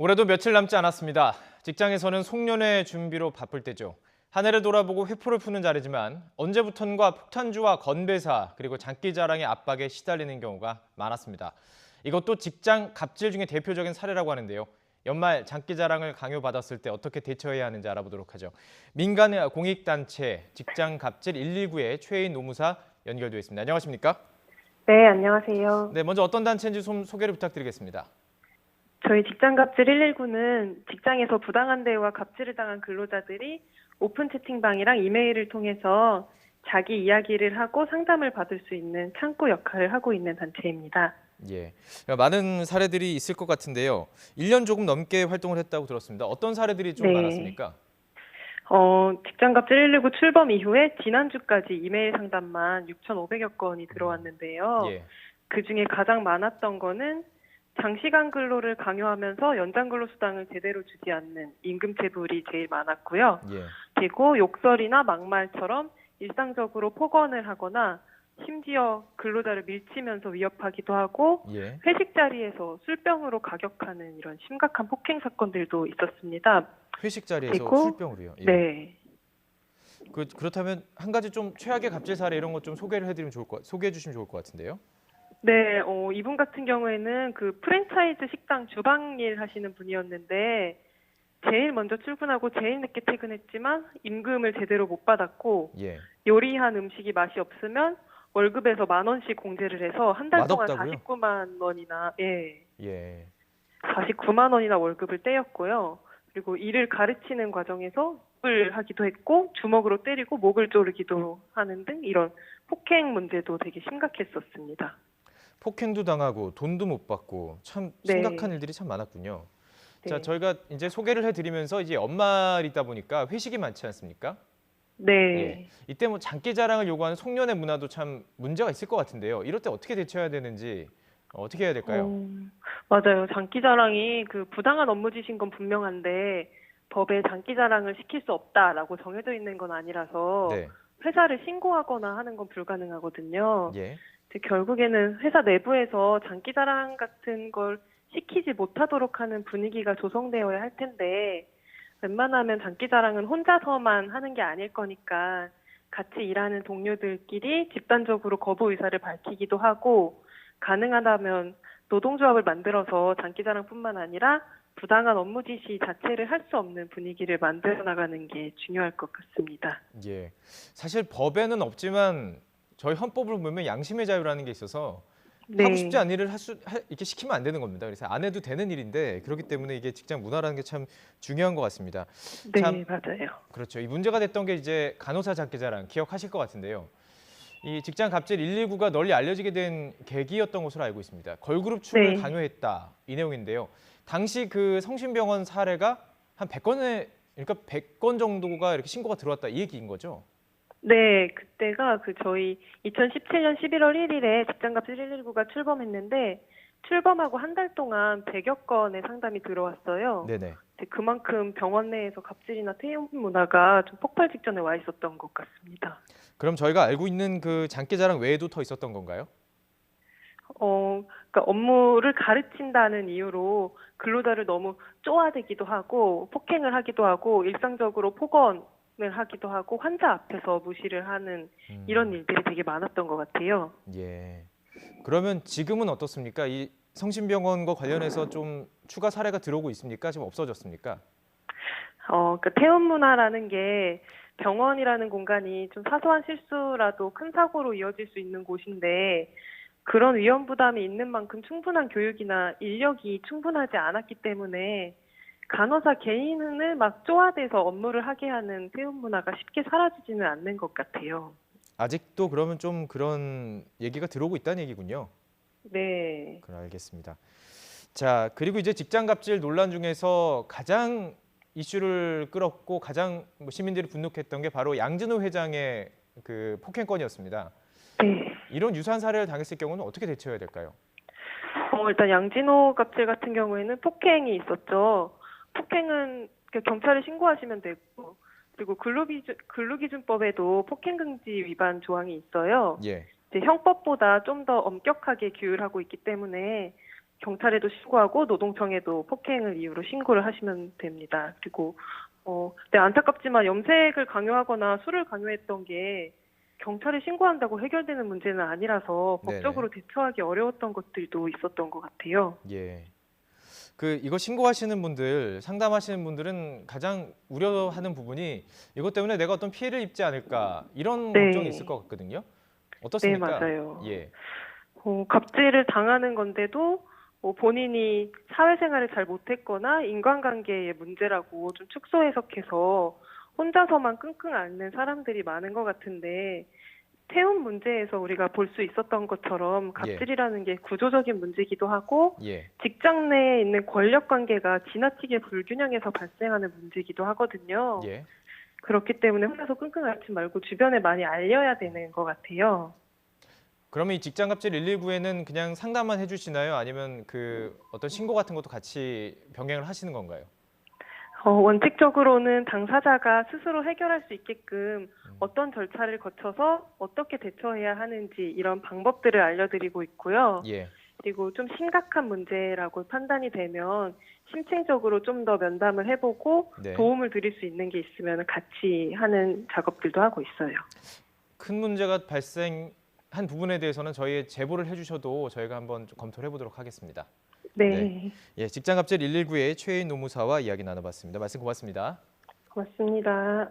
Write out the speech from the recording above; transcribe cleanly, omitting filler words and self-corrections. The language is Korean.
올해도 며칠 남지 않았습니다. 직장에서는 송년회 준비로 바쁠 때죠. 한 해를 돌아보고 회포를 푸는 자리지만 언제부턴가 폭탄주와 건배사 그리고 장기자랑의 압박에 시달리는 경우가 많았습니다. 이것도 직장 갑질 중에 대표적인 사례라고 하는데요. 연말 장기자랑을 강요받았을 때 어떻게 대처해야 하는지 알아보도록 하죠. 민간 공익단체 직장 갑질 119의 최인 노무사 연결되어 있습니다. 안녕하십니까? 네, 안녕하세요. 네, 먼저 어떤 단체인지 좀 소개를 부탁드리겠습니다. 저희 직장갑질 119는 직장에서 부당한 대우와 갑질을 당한 근로자들이 오픈 채팅방이랑 이메일을 통해서 자기 이야기를 하고 상담을 받을 수 있는 창구 역할을 하고 있는 단체입니다. 예, 많은 사례들이 있을 것 같은데요. 1년 조금 넘게 활동을 했다고 들었습니다. 어떤 사례들이 좀 네. 많았습니까? 직장갑질 119 출범 이후에 지난주까지 이메일 상담만 6,500여 건이 들어왔는데요. 예, 그중에 가장 많았던 거는 장시간 근로를 강요하면서 연장 근로 수당을 제대로 주지 않는 임금체불이 제일 많았고요. 예. 그리고 욕설이나 막말처럼 일상적으로 폭언을 하거나 심지어 근로자를 밀치면서 위협하기도 하고 예. 회식 자리에서 술병으로 가격하는 이런 심각한 폭행 사건들도 있었습니다. 회식 자리에서 그리고 술병으로요. 예. 네. 그렇다면 한 가지 좀 최악의 갑질 사례 이런 것 좀 소개해 주시면 좋을 것 같은데요. 네, 이분 같은 경우에는 그 프랜차이즈 식당 주방일 하시는 분이었는데 제일 먼저 출근하고 제일 늦게 퇴근했지만 임금을 제대로 못 받았고 예. 요리한 음식이 맛이 없으면 월급에서 10,000원씩 공제를 해서 한 달 동안 맛없다고요? 49만 원이나 예. 49만 원이나 월급을 떼였고요. 그리고 일을 가르치는 과정에서 욕을 하기도 했고 주먹으로 때리고 목을 조르기도 하는 등 이런 폭행 문제도 되게 심각했었습니다. 폭행도 당하고 돈도 못 받고 참 심각한 네. 일들이 참 많았군요. 자, 네. 저희가 이제 소개를 해드리면서 이제 연말이다 보니까 회식이 많지 않습니까? 예. 네. 이때 뭐 장기 자랑을 요구하는 송년회 문화도 참 문제가 있을 것 같은데요. 이럴 때 어떻게 대처해야 되는지 어떻게 해야 될까요? 어, 맞아요. 장기자랑이 그 부당한 업무 지시인 건 분명한데 법에 장기자랑을 시킬 수 없다라고 정해져 있는 건 아니라서 네. 회사를 신고하거나 하는 건 불가능하거든요. 예. 근데 결국에는 회사 내부에서 장기자랑 같은 걸 시키지 못하도록 하는 분위기가 조성되어야 할 텐데 웬만하면 장기자랑은 혼자서만 하는 게 아닐 거니까 같이 일하는 동료들끼리 집단적으로 거부 의사를 밝히기도 하고 가능하다면 노동조합을 만들어서 장기자랑뿐만 아니라 부당한 업무 지시 자체를 할 수 없는 분위기를 만들어 나가는 게 중요할 것 같습니다. 예. 사실 법에는 없지만 저희 헌법을 보면 양심의 자유라는 게 있어서 하고 싶지 네, 않은 일을 이렇게 시키면 안 되는 겁니다. 그래서 안 해도 되는 일인데 그렇기 때문에 이게 직장 문화라는 게 참 중요한 것 같습니다. 참 네, 맞아요. 그렇죠. 이 문제가 됐던 게 이제 간호사 장기자랑 기억하실 것 같은데요. 이 직장 갑질 119가 널리 알려지게 된 계기였던 것으로 알고 있습니다. 걸그룹 춤을 네. 강요했다 이 내용인데요. 당시 그 성심병원 사례가 한 100건 정도가 이렇게 신고가 들어왔다 이 얘기인 거죠? 네, 그때가 저희 2017년 11월 1일에 직장갑질 119가 출범했는데 출범하고 한 달 동안 100여 건의 상담이 들어왔어요. 네네. 근데 그만큼 병원 내에서 갑질이나 퇴임 문화가 좀 폭발 직전에 와 있었던 것 같습니다. 그럼 저희가 알고 있는 그 장기자랑 외에도 더 있었던 건가요? 그러니까 업무를 가르친다는 이유로 근로자를 너무 쪼아대기도 하고 폭행을 하기도 하고 일상적으로 폭언을 하기도 하고 환자 앞에서 무시를 하는 이런 일들이 되게 많았던 것 같아요. 예. 그러면 지금은 어떻습니까? 이 성심병원과 관련해서 좀 추가 사례가 들어오고 있습니까? 지금 없어졌습니까? 그러니까 퇴원 문화라는 게 병원이라는 공간이 좀 사소한 실수라도 큰 사고로 이어질 수 있는 곳인데 그런 위험 부담이 있는 만큼 충분한 교육이나 인력이 충분하지 않았기 때문에 간호사 개인을 막 쪼아대서 업무를 하게 하는 퇴원 문화가 쉽게 사라지지는 않는 것 같아요. 아직도 그러면 좀 그런 얘기가 들어오고 있다는 얘기군요. 네. 그래 알겠습니다. 자, 그리고 이제 직장 갑질 논란 중에서 가장 이슈를 끌었고 가장 시민들이 분노했던 게 바로 양진호 회장의 그 폭행건이었습니다. 네. 이런 유사한 사례를 당했을 경우는 어떻게 대처해야 될까요? 일단 양진호 갑질 같은 경우에는 폭행이 있었죠. 폭행은 경찰에 신고하시면 되고, 그리고 근로기준법에도 폭행금지 위반 조항이 있어요. 예. 이제 형법보다 좀 더 엄격하게 규율하고 있기 때문에 경찰에도 신고하고 노동청에도 폭행을 이유로 신고를 하시면 됩니다. 그리고 네, 안타깝지만 염색을 강요하거나 술을 강요했던 게 경찰에 신고한다고 해결되는 문제는 아니라서 네네. 법적으로 대처하기 어려웠던 것들도 있었던 것 같아요. 예. 이거 신고하시는 분들, 상담하시는 분들은 가장 우려하는 부분이 이것 때문에 내가 어떤 피해를 입지 않을까 이런 걱정이 있을 네, 것 같거든요. 네, 어떻습니까? 맞아요. 예. 갑질을 당하는 건데도 본인이 사회생활을 잘 못했거나 인간관계의 문제라고 좀 축소 해석해서 혼자서만 끙끙 앓는 사람들이 많은 것 같은데 태움 문제에서 우리가 볼 수 있었던 것처럼 예. 갑질이라는 게 구조적인 문제이기도 하고 예. 직장 내에 있는 권력 관계가 지나치게 불균형해서 발생하는 문제이기도 하거든요. 예. 그렇기 때문에 혼자서 끙끙 앓지 말고 주변에 많이 알려야 되는 것 같아요. 그러면 이 직장 갑질 119에는 그냥 상담만 해주시나요? 아니면 어떤 신고 같은 것도 같이 병행을 하시는 건가요? 원칙적으로는 당사자가 스스로 해결할 수 있게끔 어떤 절차를 거쳐서 어떻게 대처해야 하는지 이런 방법들을 알려드리고 있고요. 예. 그리고 좀 심각한 문제라고 판단이 되면 심층적으로 좀 더 면담을 해보고 네. 도움을 드릴 수 있는 게 있으면 같이 하는 작업들도 하고 있어요. 큰 문제가 발생한 부분에 대해서는 저희에 제보를 해주셔도 저희가 한번 좀 검토를 해보도록 하겠습니다. 네. 네, 예, 직장갑질 119의 최혜인 노무사와 이야기 나눠봤습니다. 말씀 고맙습니다. 고맙습니다.